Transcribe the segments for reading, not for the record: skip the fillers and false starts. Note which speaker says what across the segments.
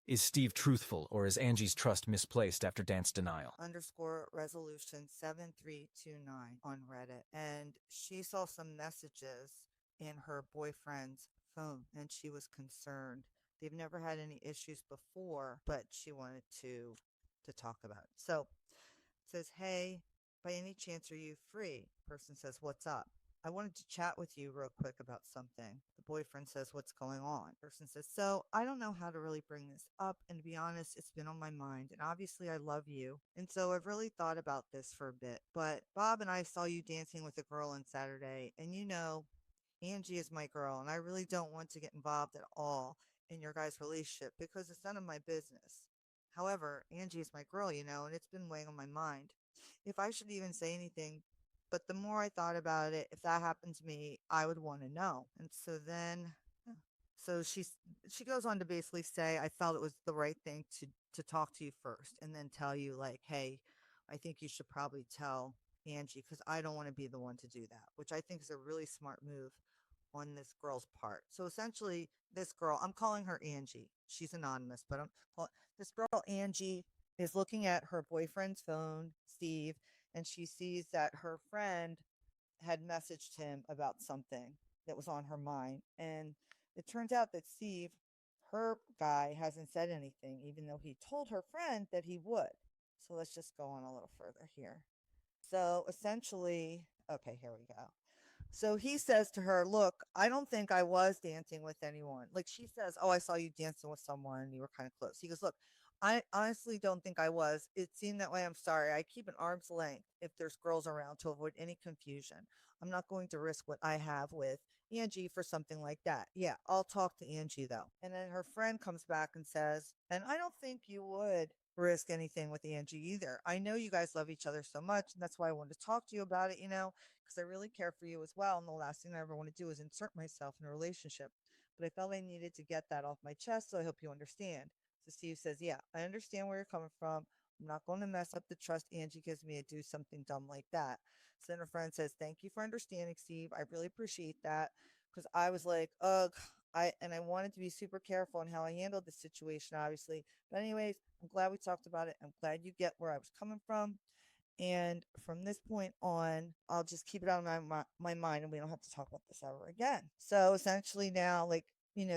Speaker 1: Is Steve truthful, or is Angie's trust misplaced after Dance denial?
Speaker 2: Underscore resolution 7329 on Reddit. And she saw some messages in her boyfriend's phone and she was concerned. They've never had any issues before, but she wanted to talk about it. So it says, "Hey, by any chance are you free?" Person says, "What's up?" "I wanted to chat with you real quick about something." The boyfriend says, "What's going on?" Person says, "So I don't know how to really bring this up. And to be honest, it's been on my mind. And obviously, I love you. And so I've really thought about this for a bit. But Bob and I saw you dancing with a girl on Saturday. And Angie is my girl. And I really don't want to get involved at all in your guys' relationship because it's none of my business. However, Angie is my girl, and it's been weighing on my mind. If I should even say anything, but the more I thought about it, if that happened to me, I would want to know." And so then, yeah. so she goes on to basically say, "I felt it was the right thing to talk to you first, and then tell you like, hey, I think you should probably tell Angie because I don't want to be the one to do that," which I think is a really smart move on this girl's part. So essentially, this girl, I'm calling her Angie. She's anonymous, but this girl Angie is looking at her boyfriend's phone, Steve, and she sees that her friend had messaged him about something that was on her mind. And it turns out that Steve, her guy, hasn't said anything, even though he told her friend that he would. So let's just go on a little further here. So essentially, okay, here we go. So he says to her, "Look, I don't think I was dancing with anyone." Like she says, "Oh, I saw you dancing with someone. You were kind of close." He goes, "Look, I honestly don't think I was. It seemed that way. I'm sorry. I keep an arm's length if there's girls around to avoid any confusion. I'm not going to risk what I have with Angie for something like that. Yeah, I'll talk to Angie though." And then her friend comes back and says, "And I don't think you would risk anything with Angie either. I know you guys love each other so much, and that's why I wanted to talk to you about it, because I really care for you as well. And the last thing I ever want to do is insert myself in a relationship. But I felt I needed to get that off my chest, so I hope you understand." So Steve says, "Yeah, I understand where you're coming from. I'm not going to mess up the trust Angie gives me to do something dumb like that." So then her friend says, "Thank you for understanding, Steve. I really appreciate that." Because I was like, ugh. I wanted to be super careful in how I handled the situation, obviously. But anyways, I'm glad we talked about it. I'm glad you get where I was coming from. And from this point on, I'll just keep it on my mind and we don't have to talk about this ever again. So essentially now, like,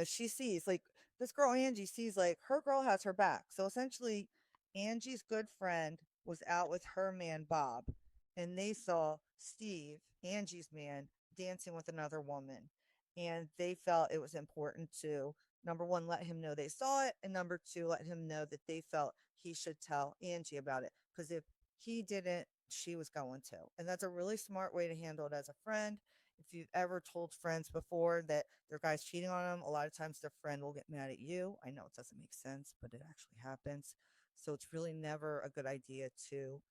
Speaker 2: she sees, like, this girl, Angie, sees, like, her girl has her back. So essentially, Angie's good friend was out with her man, Bob, and they saw Steve, Angie's man, dancing with another woman. And they felt it was important to, number one, let him know they saw it. And number two, let him know that they felt he should tell Angie about it. Because if he didn't, she was going to. And that's a really smart way to handle it as a friend. If you've ever told friends before that their guy's cheating on them, a lot of times their friend will get mad at you. I know it doesn't make sense, but it actually happens. So it's really never a good idea to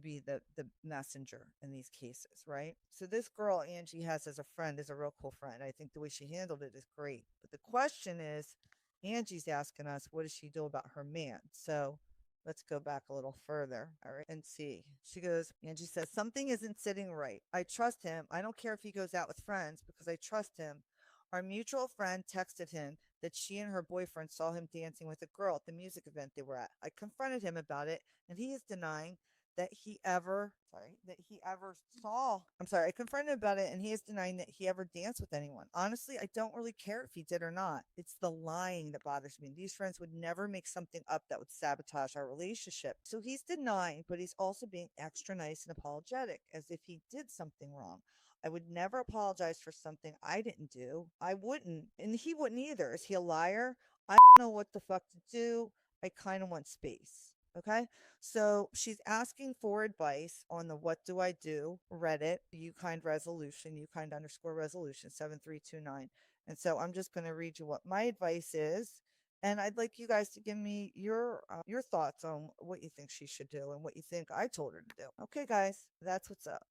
Speaker 2: be the messenger in these cases, right? So this girl Angie has as a friend is a real cool friend. I think the way she handled it is great. But the question is, Angie's asking us, what does she do about her man? So let's go back a little further, all right, and see. She goes, Angie says, "Something isn't sitting right. I trust him. I don't care if he goes out with friends because I trust him. Our mutual friend texted him that she and her boyfriend saw him dancing with a girl at the music event they were at. I confronted him about it, and he is denying that he ever saw. I'm sorry, I confronted him about it, and he is denying that he ever danced with anyone. Honestly, I don't really care if he did or not. It's the lying that bothers me. These friends would never make something up that would sabotage our relationship. So he's denying, but he's also being extra nice and apologetic, as if he did something wrong. I would never apologize for something I didn't do. I wouldn't, and he wouldn't either. Is he a liar? I don't know what the fuck to do. I kind of want space." Okay. So she's asking for advice on the "what do I do" Reddit, ukind underscore resolution 7329. And so I'm just going to read you what my advice is. And I'd like you guys to give me your thoughts on what you think she should do and what you think I told her to do. Okay, guys, that's what's up.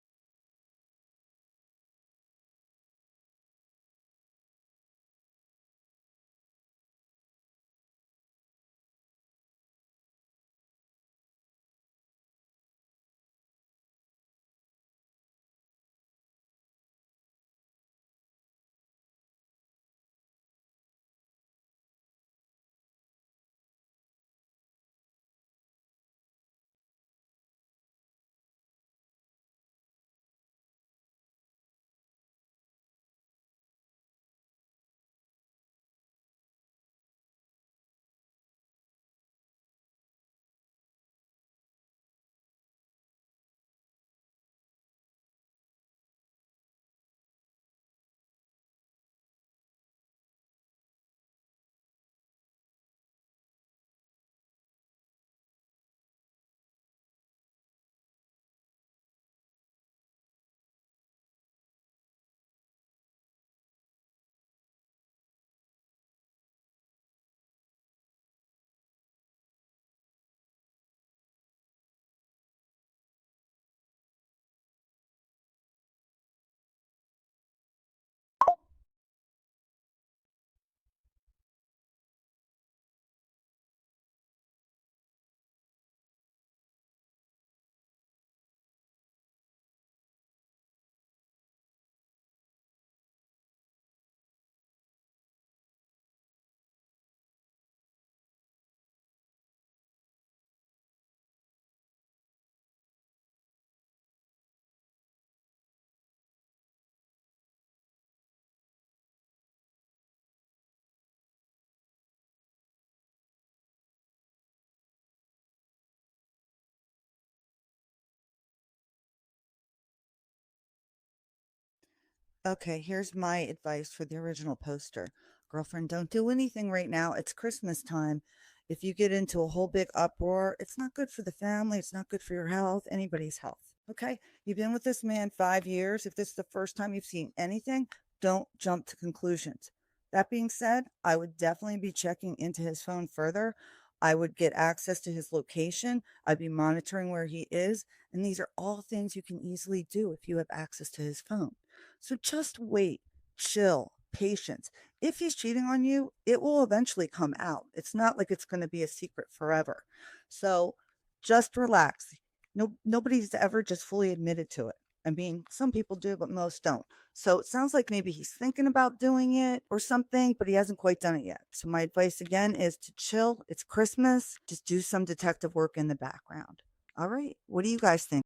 Speaker 2: Okay, here's my advice for the original poster. Girlfriend, don't do anything right now. It's Christmas time. If you get into a whole big uproar, it's not good for the family. It's not good for your health, anybody's health. Okay? You've been with this man 5 years. If this is the first time you've seen anything, don't jump to conclusions. That being said, I would definitely be checking into his phone further. I would get access to his location. I'd be monitoring where he is. And these are all things you can easily do if you have access to his phone. So just wait, chill, patience. If he's cheating on you, it will eventually come out. It's not like it's going to be a secret forever. So just relax. No, nobody's ever just fully admitted to it. I mean, some people do, but most don't. So it sounds like maybe he's thinking about doing it or something, but he hasn't quite done it yet. So my advice again is to chill. It's Christmas. Just do some detective work in the background. All right. What do you guys think?